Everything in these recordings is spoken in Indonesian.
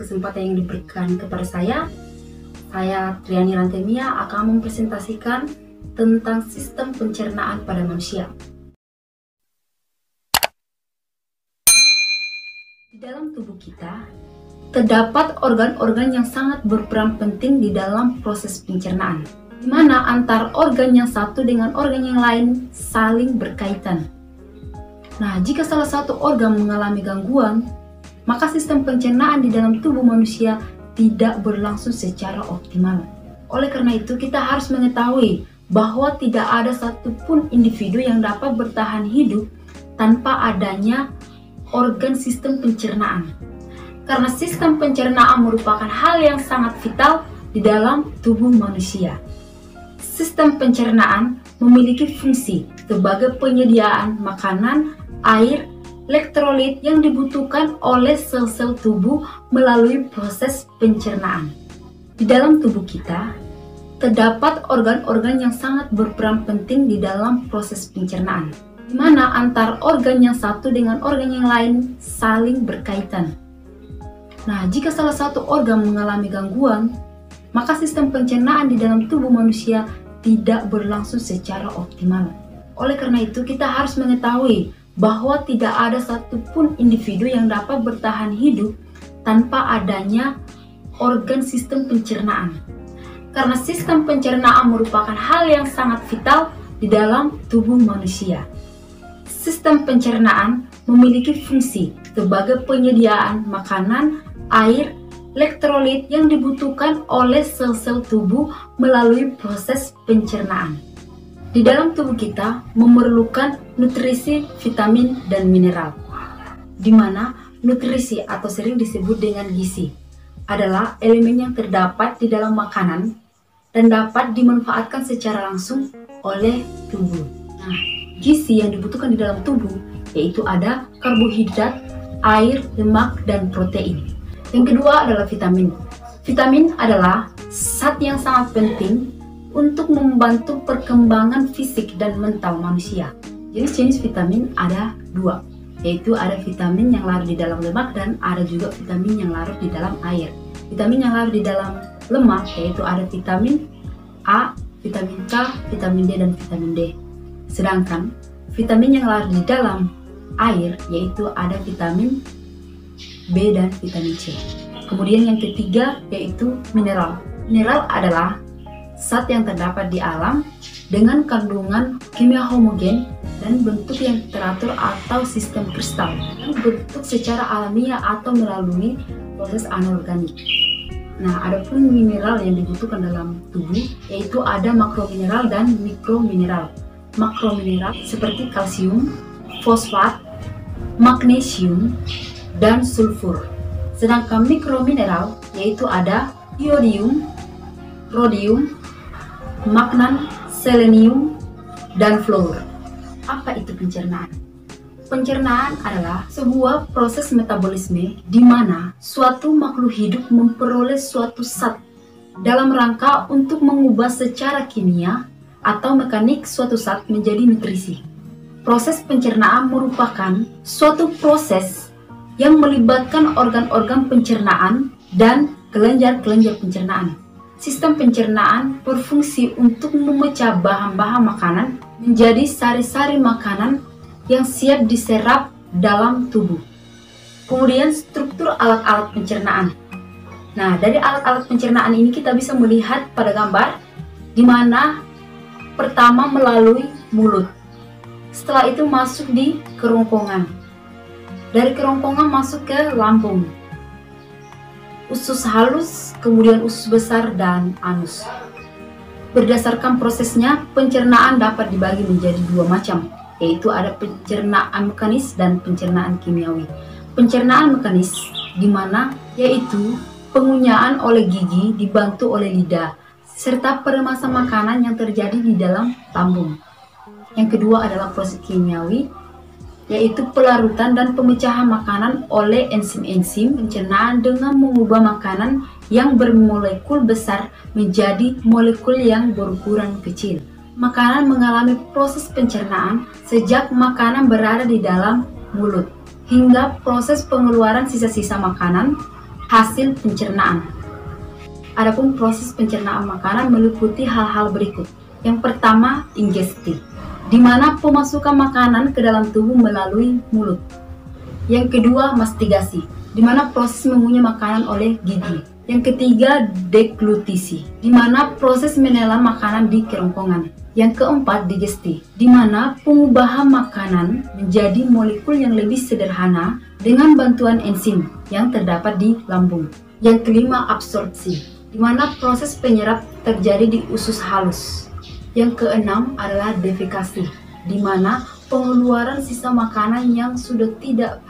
kesempatan yang diberikan kepada saya Triani Rantemia akan mempresentasikan tentang sistem pencernaan pada manusia. Di dalam tubuh kita, terdapat organ-organ yang sangat berperan penting di dalam proses pencernaan, di mana antar organ yang satu dengan organ yang lain saling berkaitan. Nah, jika salah satu organ mengalami gangguan, maka sistem pencernaan di dalam tubuh manusia tidak berlangsung secara optimal. Oleh karena itu, kita harus mengetahui bahwa tidak ada satupun individu yang dapat bertahan hidup tanpa adanya organ sistem pencernaan. Karena sistem pencernaan merupakan hal yang sangat vital di dalam tubuh manusia. Sistem pencernaan memiliki fungsi sebagai penyediaan makanan, air, elektrolit yang dibutuhkan oleh sel-sel tubuh melalui proses pencernaan. Di dalam tubuh kita, terdapat organ-organ yang sangat berperan penting di dalam proses pencernaan, di mana antar organ yang satu dengan organ yang lain saling berkaitan. Nah, jika salah satu organ mengalami gangguan, maka sistem pencernaan di dalam tubuh manusia tidak berlangsung secara optimal. Oleh karena itu, kita harus mengetahui bahwa tidak ada satupun individu yang dapat bertahan hidup tanpa adanya organ sistem pencernaan. Karena sistem pencernaan merupakan hal yang sangat vital di dalam tubuh manusia. Sistem pencernaan memiliki fungsi sebagai penyediaan makanan, air, elektrolit yang dibutuhkan oleh sel-sel tubuh melalui proses pencernaan. Di dalam tubuh kita memerlukan nutrisi, vitamin, dan mineral, di mana nutrisi atau sering disebut dengan gizi adalah elemen yang terdapat di dalam makanan dan dapat dimanfaatkan secara langsung oleh tubuh. Nah, gizi yang dibutuhkan di dalam tubuh yaitu ada karbohidrat, air, lemak, dan protein. Yang kedua adalah vitamin. Vitamin adalah zat yang sangat penting untuk membantu perkembangan fisik dan mental manusia. Jenis-jenis vitamin ada dua, yaitu ada vitamin yang larut di dalam lemak dan ada juga vitamin yang larut di dalam air. Vitamin yang larut di dalam lemak yaitu ada vitamin A, vitamin K, vitamin D, dan vitamin D. Sedangkan vitamin yang larut di dalam air yaitu ada vitamin B dan vitamin C. Kemudian yang ketiga yaitu mineral. Mineral adalah zat yang terdapat di alam dengan kandungan kimia homogen dan bentuk yang teratur atau sistem kristal yang berbentuk secara alamiah atau melalui proses anorganik. Nah, adapun mineral yang dibutuhkan dalam tubuh yaitu ada makromineral dan mikromineral. Makromineral seperti kalsium, fosfat, magnesium, dan sulfur. Sedangkan mikromineral yaitu ada iodium, rhodium, magnan, selenium, dan fluor. Apa itu pencernaan? Pencernaan adalah sebuah proses metabolisme di mana suatu makhluk hidup memperoleh suatu zat dalam rangka untuk mengubah secara kimia atau mekanik suatu zat menjadi nutrisi. Proses pencernaan merupakan suatu proses yang melibatkan organ-organ pencernaan dan kelenjar-kelenjar pencernaan. Sistem pencernaan berfungsi untuk memecah bahan-bahan makanan menjadi sari-sari makanan yang siap diserap dalam tubuh. Kemudian struktur alat-alat pencernaan. Nah, dari alat-alat pencernaan ini kita bisa melihat pada gambar di mana pertama melalui mulut. Setelah itu masuk di kerongkongan. Dari kerongkongan masuk ke lambung, usus halus, kemudian usus besar, dan anus. Berdasarkan prosesnya, pencernaan dapat dibagi menjadi dua macam, yaitu ada pencernaan mekanis dan pencernaan kimiawi. Pencernaan mekanis di mana yaitu pengunyaan oleh gigi dibantu oleh lidah, serta peremasan makanan yang terjadi di dalam lambung. Yang kedua adalah proses kimiawi, yaitu pelarutan dan pemecahan makanan oleh enzim-enzim pencernaan dengan mengubah makanan yang bermolekul besar menjadi molekul yang berukuran kecil. Makanan mengalami proses pencernaan sejak makanan berada di dalam mulut, hingga proses pengeluaran sisa-sisa makanan hasil pencernaan. Adapun proses pencernaan makanan meliputi hal-hal berikut. Yang pertama, ingesti, di mana pemasukan makanan ke dalam tubuh melalui mulut. Yang kedua, mastigasi, di mana proses mengunyah makanan oleh gigi. Yang ketiga, deglutisi, di mana proses menelan makanan di kerongkongan. Yang keempat, digesti, di mana pengubahan makanan menjadi molekul yang lebih sederhana dengan bantuan enzim yang terdapat di lambung. Yang kelima, absorpsi, di mana proses penyerap terjadi di usus halus. Yang keenam adalah defekasi, di mana pengeluaran sisa makanan yang sudah tidak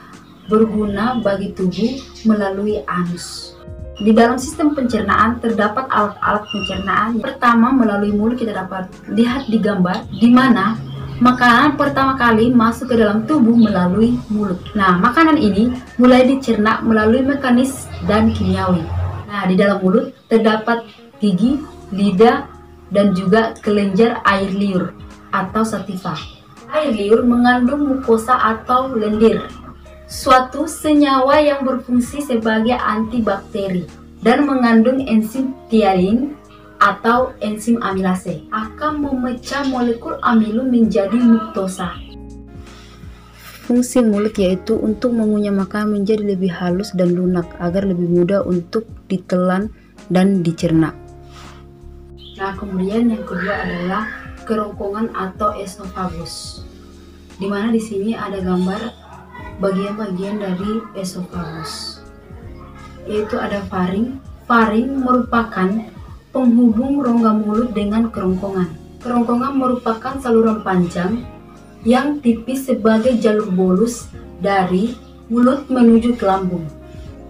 berguna bagi tubuh melalui anus. Di dalam sistem pencernaan terdapat alat-alat pencernaan. Pertama, melalui mulut kita dapat lihat di gambar, di mana makanan pertama kali masuk ke dalam tubuh melalui mulut. Nah, makanan ini mulai dicerna melalui mekanis dan kimiawi. Nah, di dalam mulut terdapat gigi, lidah, dan juga kelenjar air liur atau sativa. Air liur mengandung mukosa atau lendir, suatu senyawa yang berfungsi sebagai antibakteri dan mengandung enzim thialin atau enzim amilase akan memecah molekul amilo menjadi muktosa. Fungsi mulut yaitu untuk mengunyah makanan menjadi lebih halus dan lunak agar lebih mudah untuk ditelan dan dicerna. Nah, kemudian yang kedua adalah kerongkongan atau esofagus, di mana di sini ada gambar bagian-bagian dari esofagus, yaitu ada faring. Faring merupakan penghubung rongga mulut dengan kerongkongan. Kerongkongan merupakan saluran panjang yang tipis sebagai jalur bolus dari mulut menuju ke lambung.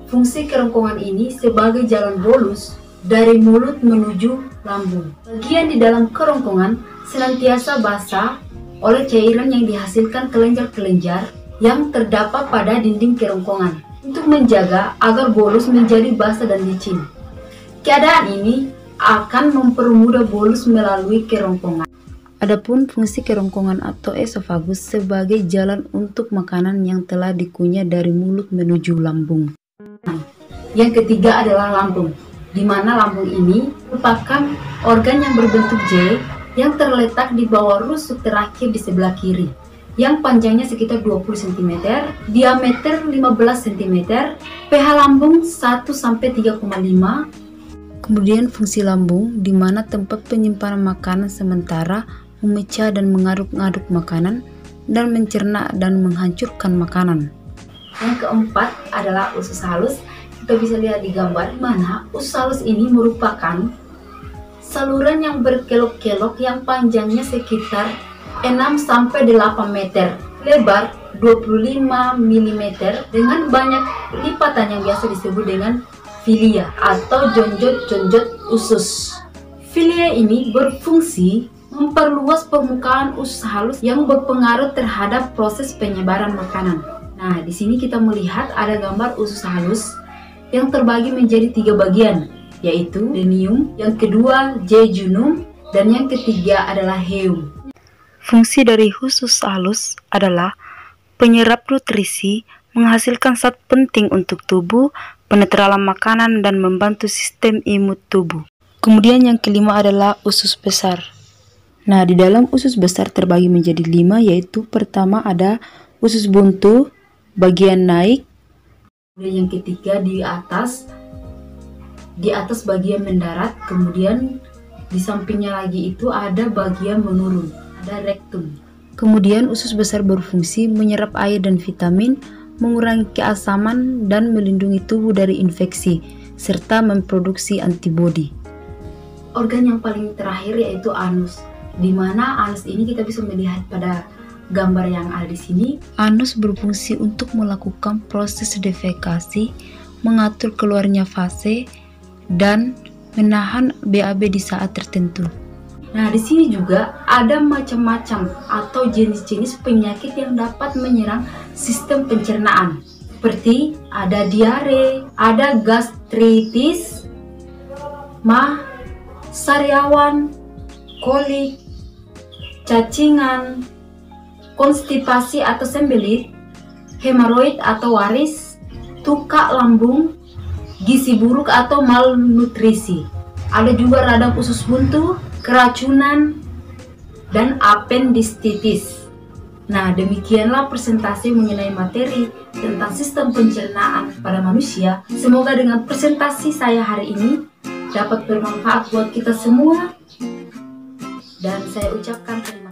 Fungsi kerongkongan ini sebagai jalan bolus dari mulut menuju lambung. Bagian di dalam kerongkongan senantiasa basah oleh cairan yang dihasilkan kelenjar-kelenjar yang terdapat pada dinding kerongkongan untuk menjaga agar bolus menjadi basah dan licin. Keadaan ini akan mempermudah bolus melalui kerongkongan. Adapun fungsi kerongkongan atau esofagus sebagai jalan untuk makanan yang telah dikunyah dari mulut menuju lambung. Yang ketiga adalah lambung, di mana lambung ini merupakan organ yang berbentuk J yang terletak di bawah rusuk terakhir di sebelah kiri, yang panjangnya sekitar 20 cm, diameter 15 cm, pH lambung 1-3,5. Kemudian fungsi lambung, di mana tempat penyimpanan makanan sementara, memecah dan mengaduk-aduk makanan, dan mencerna dan menghancurkan makanan. Yang keempat adalah usus halus. Kita bisa lihat di gambar, mana usus halus ini merupakan saluran yang berkelok-kelok yang panjangnya sekitar 6-8 meter, lebar 25 mm dengan banyak lipatan yang biasa disebut dengan filia atau jonjot-jonjot usus. Filia ini berfungsi memperluas permukaan usus halus yang berpengaruh terhadap proses penyebaran makanan. Nah, di sini kita melihat ada gambar usus halus yang terbagi menjadi 3 bagian, yaitu duodenum, yang kedua jejunum, dan yang ketiga adalah heum. Fungsi dari usus halus adalah penyerap nutrisi, menghasilkan zat penting untuk tubuh, penetralan makanan, dan membantu sistem imun tubuh. Kemudian yang kelima adalah usus besar. Nah, di dalam usus besar terbagi menjadi 5, yaitu pertama ada usus buntu, bagian naik. Kemudian yang ketiga di atas bagian mendarat, kemudian di sampingnya lagi itu ada bagian menurun, ada rektum. Kemudian usus besar berfungsi menyerap air dan vitamin, mengurangi keasaman dan melindungi tubuh dari infeksi, serta memproduksi antibodi. Organ yang paling terakhir yaitu anus, di mana anus ini kita bisa melihat pada gambar yang ada di sini. Anus berfungsi untuk melakukan proses defekasi, mengatur keluarnya fase, dan menahan BAB di saat tertentu. Nah, di sini juga ada macam-macam atau jenis-jenis penyakit yang dapat menyerang sistem pencernaan. Seperti ada diare, ada gastritis, sariawan, kolik, cacingan, konstipasi atau sembelit, hemoroid atau waris, tukak lambung, gizi buruk atau malnutrisi. Ada juga radang usus buntu, keracunan, dan apendistitis. Nah, demikianlah presentasi mengenai materi tentang sistem pencernaan pada manusia. Semoga dengan presentasi saya hari ini dapat bermanfaat buat kita semua. Dan saya ucapkan terima kasih.